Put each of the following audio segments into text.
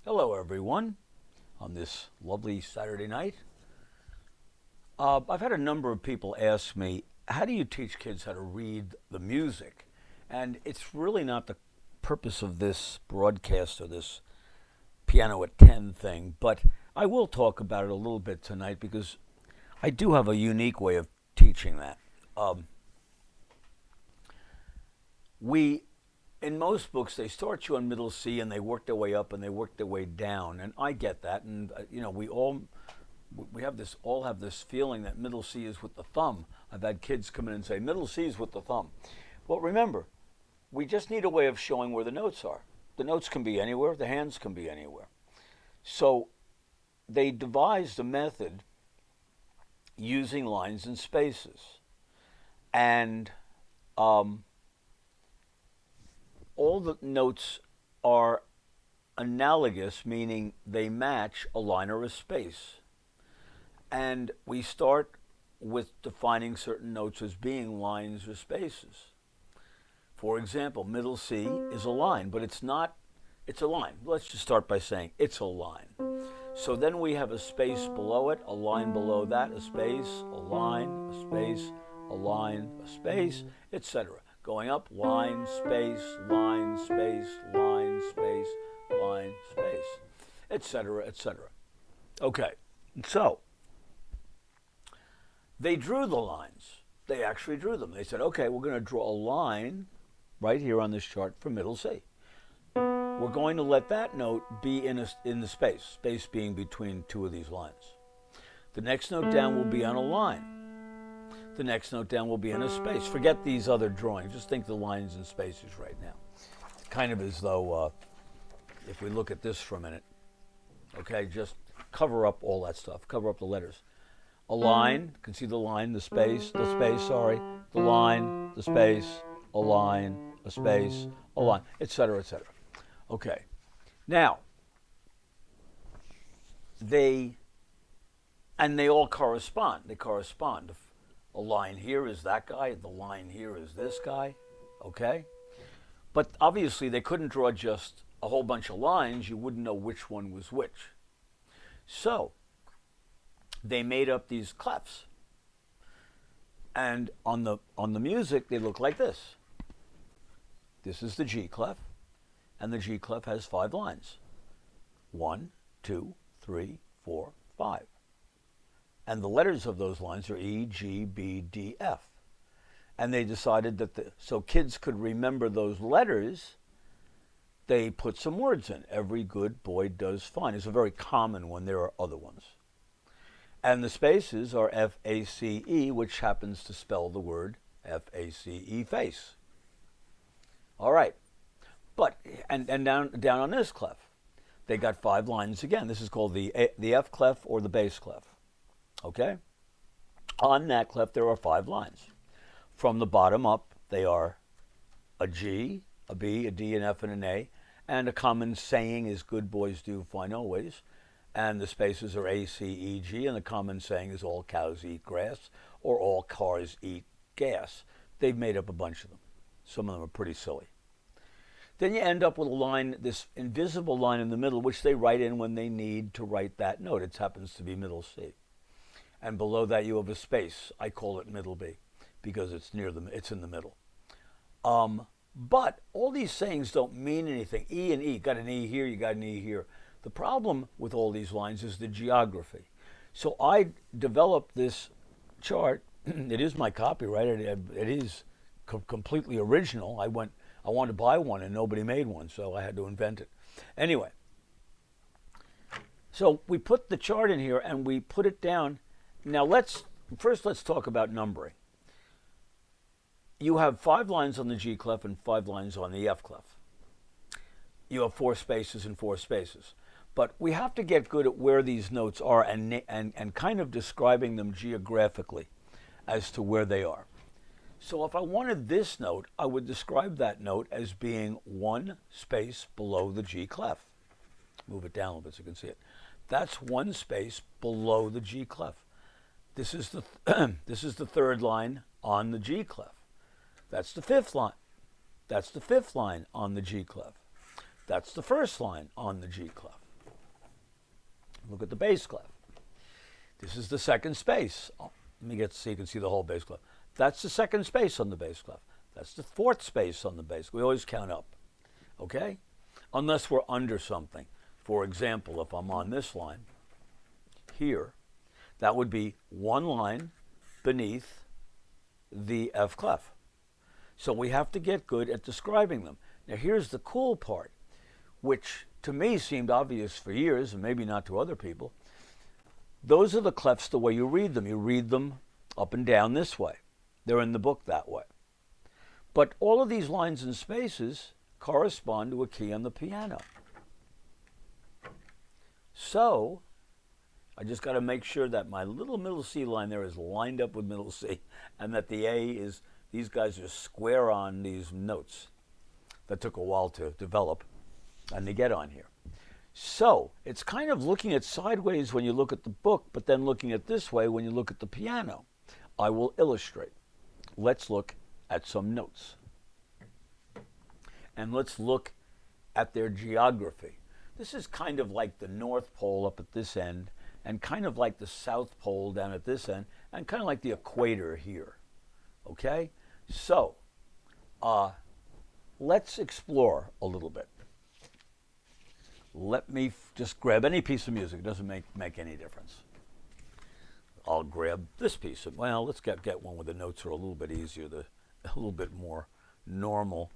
Hello, everyone, on this lovely Saturday night. I've had a number of people ask me, how do you teach kids how to read the music? And it's really not the purpose of this broadcast or this PianoAt10 thing, but I will talk about it a little bit tonight because I do have a unique way of teaching that. We In most books, they start you on middle C and they work their way up and they work their way down, and I get that. And we have this feeling that middle C is with the thumb. I've had kids come in and say middle C is with the thumb. Well, remember, we just need a way of showing where the notes are. The notes can be anywhere. The hands can be anywhere. So they devised a method using lines and spaces, and all the notes are analogous, meaning they match a line or a space. And we start with defining certain notes as being lines or spaces. For example, middle C is a line, but it's not, it's a line. Let's just start by saying it's a line. So then we have a space below it, a line below that, a space, a line, a space, a line, a space, etc. Going up, line, space, line, space, line, space, line, space, etc., etc. Okay, so they drew the lines. They actually drew them. They said, okay, we're going to draw a line right here on this chart for middle C. We're going to let that note be in the space being between two of these lines. The next note down will be on a line. The next note down will be in a space. Forget these other drawings. Just think the lines and spaces right now. It's kind of as though, if we look at this for a minute, okay, just cover up all that stuff. Cover up the letters. A line, you can see the line, the space, the line, the space, a line, a space, a line, etc., etc. Okay. Now, they all correspond. They correspond. A line here is that guy, the line here is this guy, okay? But obviously they couldn't draw just a whole bunch of lines. You wouldn't know which one was which. So they made up these clefs. And on the music, they look like this. This is the G clef, and the G clef has 5 lines. 1, 2, 3, 4, 5. And the letters of those lines are E, G, B, D, F. And they decided that so kids could remember those letters, they put some words in. Every good boy does fine. It's a very common one. There are other ones. And the spaces are F-A-C-E, which happens to spell the word F-A-C-E, face. All right. But, and down on this clef, they got 5 lines again. This is called the F clef or the bass clef. Okay? On that clef, there are 5 lines. From the bottom up, they are a G, a B, a D, an F, and an A. And a common saying is good boys do fine always. And the spaces are A, C, E, G. And the common saying is all cows eat grass or all cars eat gas. They've made up a bunch of them. Some of them are pretty silly. Then you end up with a line, this invisible line in the middle, which they write in when they need to write that note. It happens to be middle C. And below that you have a space. I call it middle B because it's in the middle. But all these sayings don't mean anything. E and E, got an E here, you got an E here. The problem with all these lines is the geography. So I developed this chart. It is my copyright. It is completely original. I wanted to buy one and nobody made one, so I had to invent it. Anyway, so we put the chart in here and we put it down. Now let's talk about numbering. You have 5 lines on the G clef and 5 lines on the F clef. You have 4 spaces and 4 spaces. But we have to get good at where these notes are and kind of describing them geographically as to where they are. So if I wanted this note, I would describe that note as being 1 space below the G clef. Move it down a little bit so you can see it. That's 1 space below the G clef. This is the this is the 3rd line on the G clef. That's the 5th line. That's the 5th line on the G clef. That's the 1st line on the G clef. Look at the bass clef. This is the second space. Oh, let me get so you can see the whole bass clef. That's the second space on the bass clef. That's the fourth space on the bass. We always count up, okay? Unless we're under something. For example, if I'm on this line here, that would be one line beneath the F clef. So we have to get good at describing them. Now here's the cool part, which to me seemed obvious for years, and maybe not to other people. Those are the clefs the way you read them. You read them up and down this way. They're in the book that way. But all of these lines and spaces correspond to a key on the piano. So I just got to make sure that my little middle C line there is lined up with middle C, and that the A is, these guys are square on these notes. That took a while to develop and to get on here. So it's kind of looking at sideways when you look at the book, but then looking at this way when you look at the piano. I will illustrate. Let's look at some notes. And let's look at their geography. This is kind of like the North Pole up at this end, and kind of like the South Pole down at this end, and kind of like the equator here. Okay? So, let's explore a little bit. Let me just grab any piece of music. It doesn't make any difference. I'll grab this piece of, well, let's get one where the notes are a little bit easier, a little bit more normal.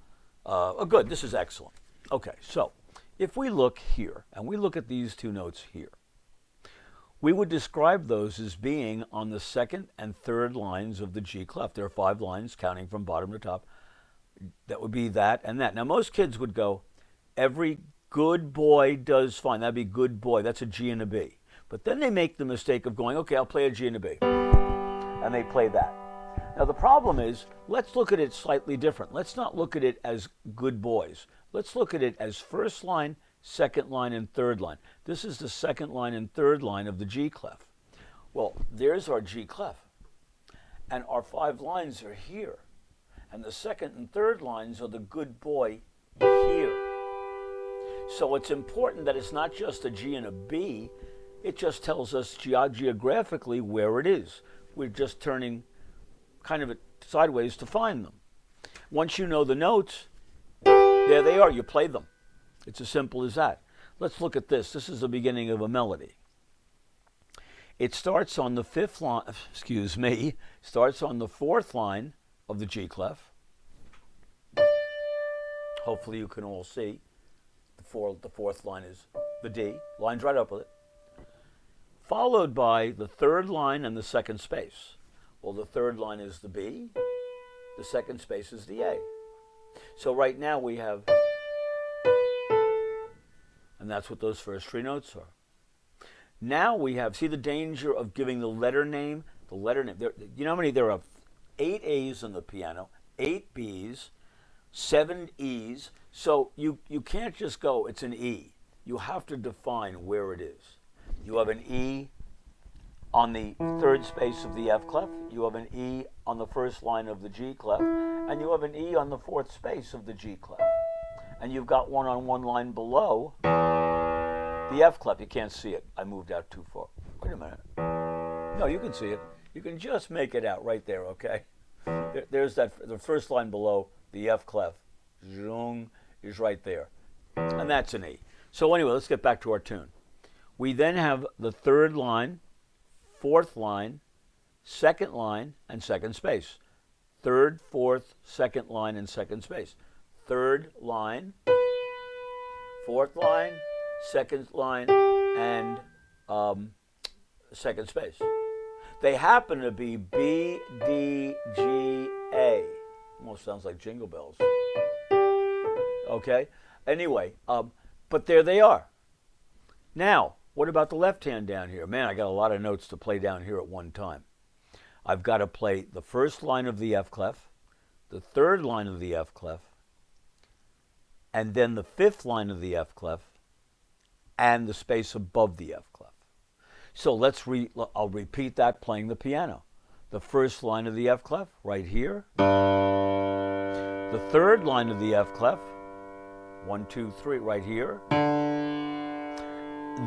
Good, this is excellent. Okay, so if we look here, and we look at these two notes here, we would describe those as being on the second and third lines of the G clef. There are 5 lines counting from bottom to top. That would be that and that. Now, most kids would go, every good boy does fine. That'd be good boy. That's a G and a B. But then they make the mistake of going, okay, I'll play a G and a B. And they play that. Now, the problem is, let's look at it slightly different. Let's not look at it as good boys. Let's look at it as first line, second line, and third line. This is the second line and third line of the G clef. Well, there's our G clef. And our 5 lines are here. And the second and third lines are the good boy here. So it's important that it's not just a G and a B. It just tells us geographically where it is. We're just turning kind of sideways to find them. Once you know the notes, there they are. You play them. It's as simple as that. Let's look at this. This is the beginning of a melody. It starts on the 5th line, starts on the 4th line of the G clef. Hopefully you can all see. The 4th line is the D. Lines right up with it. Followed by the 3rd line and the 2nd space. Well, the 3rd line is the B. The 2nd space is the A. So right now we have, and that's what those first 3 notes are. Now we have, see the danger of giving the letter name? The letter name. You know how many? There are 8 A's on the piano, 8 B's, 7 E's. So you can't just go, it's an E. You have to define where it is. You have an E on the 3rd space of the F clef. You have an E on the 1st line of the G clef. And you have an E on the 4th space of the G clef. And you've got one on one line below the F clef. You can't see it. I moved out too far. Wait a minute. No, you can see it. You can just make it out right there, okay? There's that, the 1st line below the F clef. Zhung is right there. And that's an E. So anyway, let's get back to our tune. We then have the 3rd line, 4th line, 2nd line, and 2nd space. 3rd, 4th, 2nd line, and 2nd space. 3rd line, 4th line, 2nd line, and 2nd space. They happen to be B, D, G, A. Almost sounds like Jingle Bells. Okay? Anyway, but there they are. Now, what about the left hand down here? Man, I got a lot of notes to play down here at one time. I've got to play the 1st line of the F clef, the 3rd line of the F clef, and then the 5th line of the F clef, and the space above the F clef. So I'll repeat that playing the piano. The 1st line of the F clef, right here. The 3rd line of the F clef, 1, 2, 3, right here.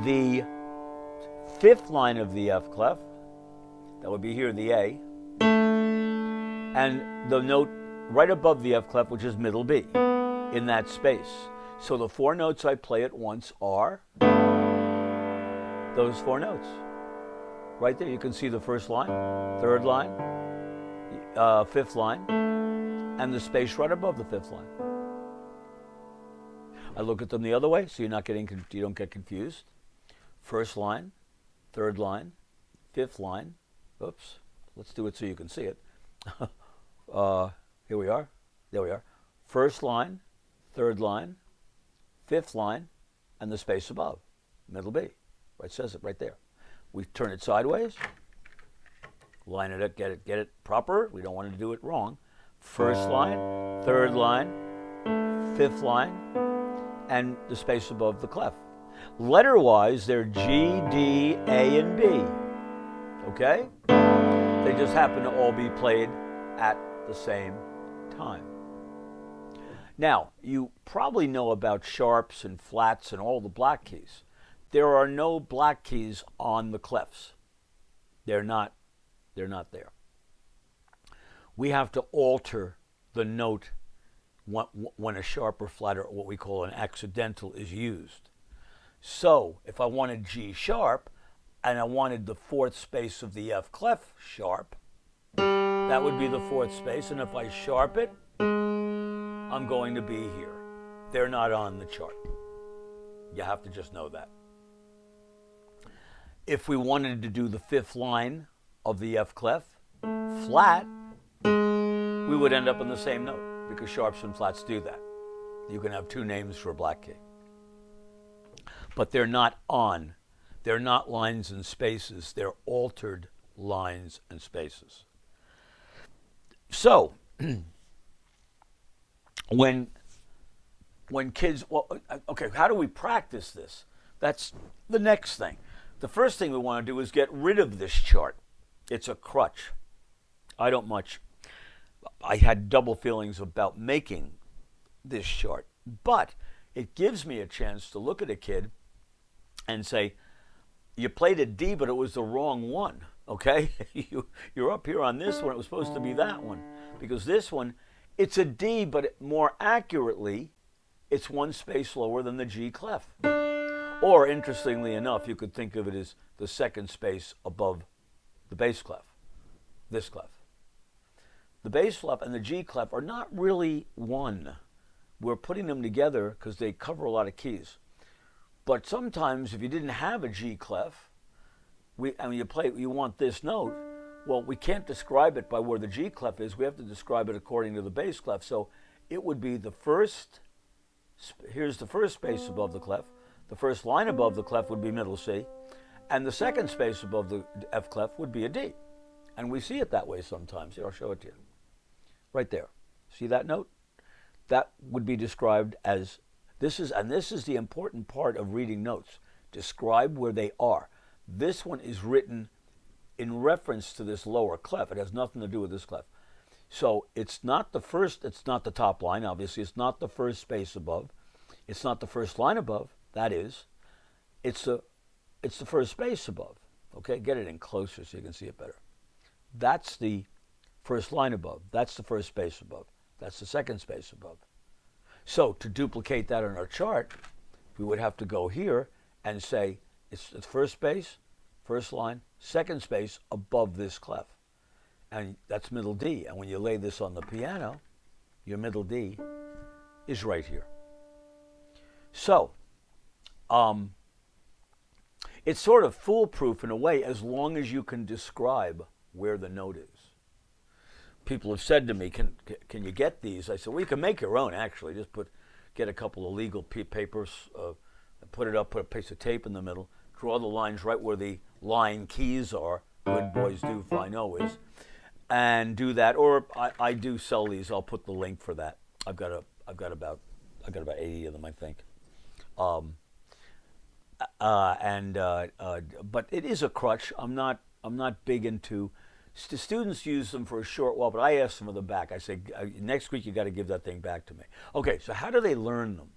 The fifth line of the F clef, that would be here, the A, and the note right above the F clef, which is middle B, in that space. So the four notes I play at once are those four notes. Right there, you can see the first line, third line, fifth line, and the space right above the fifth line. I look at them the other way, so you don't get confused. First line, third line, fifth line. Oops, let's do it so you can see it. Here we are. There we are. First line, third line, fifth line, and the space above, middle B. It says it right there. We turn it sideways, line it up, get it proper. We don't want to do it wrong. First line, third line, fifth line, and the space above the clef. Letter-wise, they're G, D, A, and B. Okay? They just happen to all be played at the same time. Now, you probably know about sharps and flats and all the black keys. There are no black keys on the clefs. They're not there. We have to alter the note when a sharp or flat, or what we call an accidental, is used. So if I wanted G sharp and I wanted the fourth space of the F clef sharp, that would be the fourth space, and if I sharp it, I'm going to be here. They're not on the chart. You have to just know that. If we wanted to do the fifth line of the F clef flat, we would end up on the same note, because sharps and flats do that. You can have two names for a black key. But they're not on. They're not lines and spaces. They're altered lines and spaces. So, when kids, well, okay, how do we practice this? That's the next thing. The first thing we want to do is get rid of this chart. It's a crutch. I had double feelings about making this chart, but it gives me a chance to look at a kid and say, you played a D, but it was the wrong one, okay? You're up here on this one. It was supposed to be that one, because this one, it's a D, but more accurately, it's one space lower than the G clef. Or, interestingly enough, you could think of it as the second space above the bass clef, this clef. The bass clef and the G clef are not really one. We're putting them together because they cover a lot of keys. But sometimes, if you didn't have a G clef, and you want this note, well, we can't describe it by where the G clef is. We have to describe it according to the bass clef. So it would be the first, here's the first space above the clef. The first line above the clef would be middle C, and the second space above the F clef would be a D. And we see it that way sometimes. Here, I'll show it to you. Right there. See that note? That would be described as, this is the important part of reading notes. Describe where they are. This one is written in reference to this lower clef. It has nothing to do with this clef. So it's not the first, it's not the top line, obviously. It's not the first space above. It's not the first line above. That is, it's the first space above. Okay, get it in closer so you can see it better. That's the first line above. That's the first space above. That's the second space above. So to duplicate that on our chart, we would have to go here and say it's the first space, first line, second space above this clef. And that's middle D. And when you lay this on the piano, your middle D is right here. So, it's sort of foolproof in a way, as long as you can describe where the note is. People have said to me, can you get these? I said, well, you can make your own, actually. Just get a couple of legal papers, put it up, put a piece of tape in the middle, draw the lines right where the line keys are, good boys do, fine always, and do that. Or I do sell these. I'll put the link for that. I've got about 80 of them, I think. But it is a crutch. I'm not big into. Students use them for a short while, but I ask them for them back. I say, next week you got to give that thing back to me. Okay, so how do they learn them?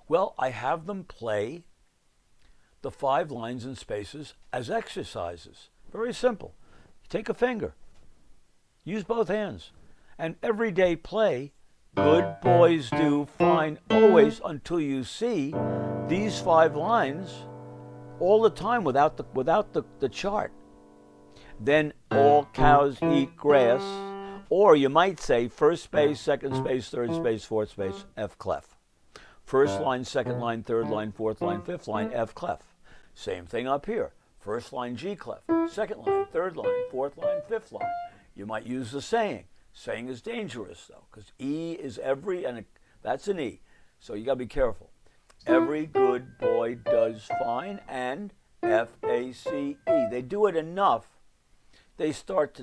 Well, I have them play the 5 lines and spaces as exercises. Very simple. You take a finger, use both hands, and everyday play, good boys do fine always, until you see these 5 lines all the time without the chart. Then all cows eat grass, or you might say first space, second space, third space, fourth space, F clef. First line, second line, third line, fourth line, fifth line, F clef. Same thing up here. First line, G clef. Second line, third line, fourth line, fifth line. You might use the saying. Saying is dangerous, though, because E is every, and that's an E. So you got to be careful. Every good boy does fine, and F-A-C-E. They do it enough, they start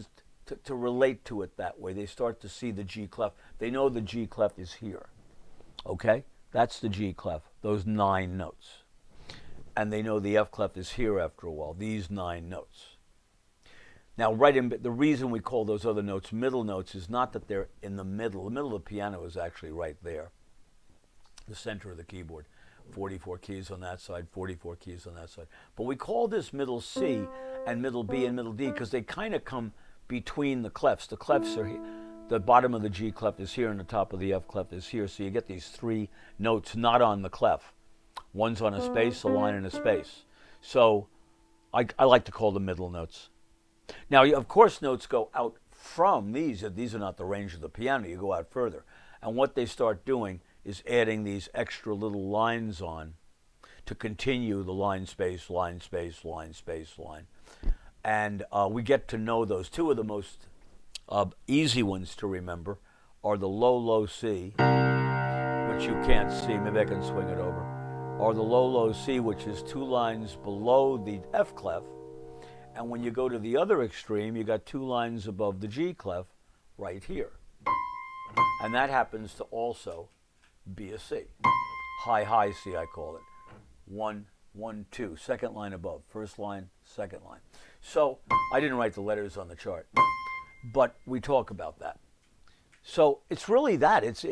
to relate to it that way. They start to see the G clef. They know the G clef is here. Okay? That's the G clef, those 9 notes. And they know the F clef is here after a while, these 9 notes. Now, the reason we call those other notes middle notes is not that they're in the middle. The middle of the piano is actually right there, the center of the keyboard. 44 keys on that side, 44 keys on that side. But we call this middle C and middle B and middle D because they kind of come between the clefs. The clefs are here. The bottom of the G clef is here and the top of the F clef is here. So you get these 3 notes not on the clef. One's on a space, a line, and a space. So I like to call them middle notes. Now, of course, notes go out from these. These are not the range of the piano. You go out further. And what they start doing is adding these extra little lines on to continue the line, space, line, space, line, space, line. And we get to know those. 2 of the most easy ones to remember are the low, low C, which you can't see. Maybe I can swing it over. Or the low, low C, which is 2 lines below the F clef. And when you go to the other extreme, you got 2 lines above the G clef right here. And that happens to also be a C. High, high C, I call it. 1, 1, 2. Second line above. First line, second line. So I didn't write the letters on the chart, but we talk about that. So it's really that. It's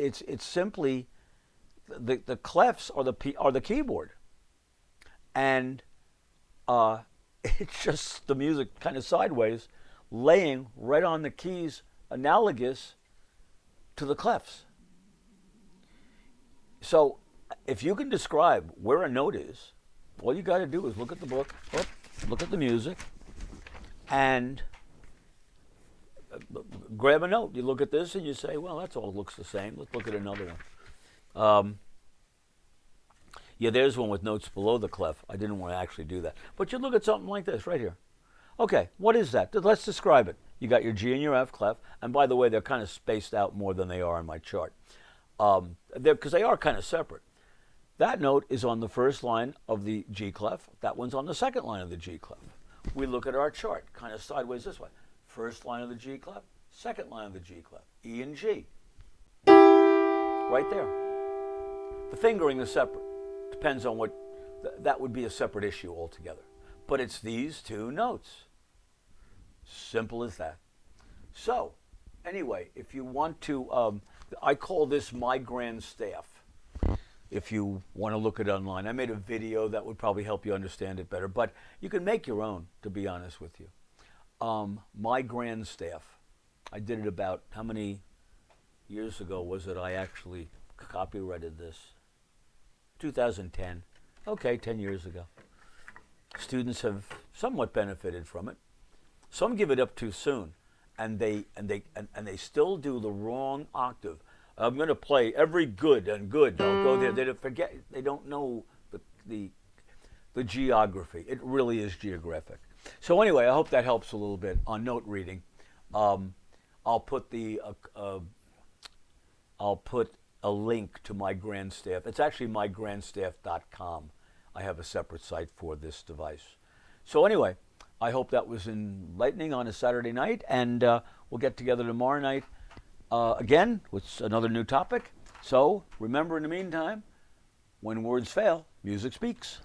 simply the clefs are the keyboard, and it's just the music kind of sideways, laying right on the keys, analogous to the clefs. So if you can describe where a note is, all you got to do is look at the book, look at the music, and grab a note. You look at this and you say, well, that's all looks the same. Let's look at another one. Yeah, there's one with notes below the clef. I didn't want to actually do that. But you look at something like this right here. Okay, what is that? Let's describe it. You got your G and your F clef. And by the way, they're kind of spaced out more than they are on my chart. Because they are kind of separate. That note is on the first line of the G clef. That one's on the second line of the G clef. We look at our chart, kind of sideways this way. First line of the G clef, second line of the G clef, E and G. Right there. The fingering is separate. Depends on what, that would be a separate issue altogether. But it's these 2 notes. Simple as that. So, anyway, if you want to, I call this my Grandstaff. If you want to look at it online. I made a video that would probably help you understand it better, but you can make your own, to be honest with you. My Grandstaff. I did it about, how many years ago was it I actually copyrighted this? 2010. Okay, 10 years ago. Students have somewhat benefited from it. Some give it up too soon, and they still do the wrong octave. I'm going to play every good and good. Don't go there. They don't forget. They don't know the geography. It really is geographic. So anyway, I hope that helps a little bit on note reading. I'll put a link to my Grandstaff. It's actually mygrandstaff.com. I have a separate site for this device. So anyway, I hope that was enlightening on a Saturday night, and we'll get together tomorrow night again with another new topic. So remember, in the meantime, when words fail, music speaks.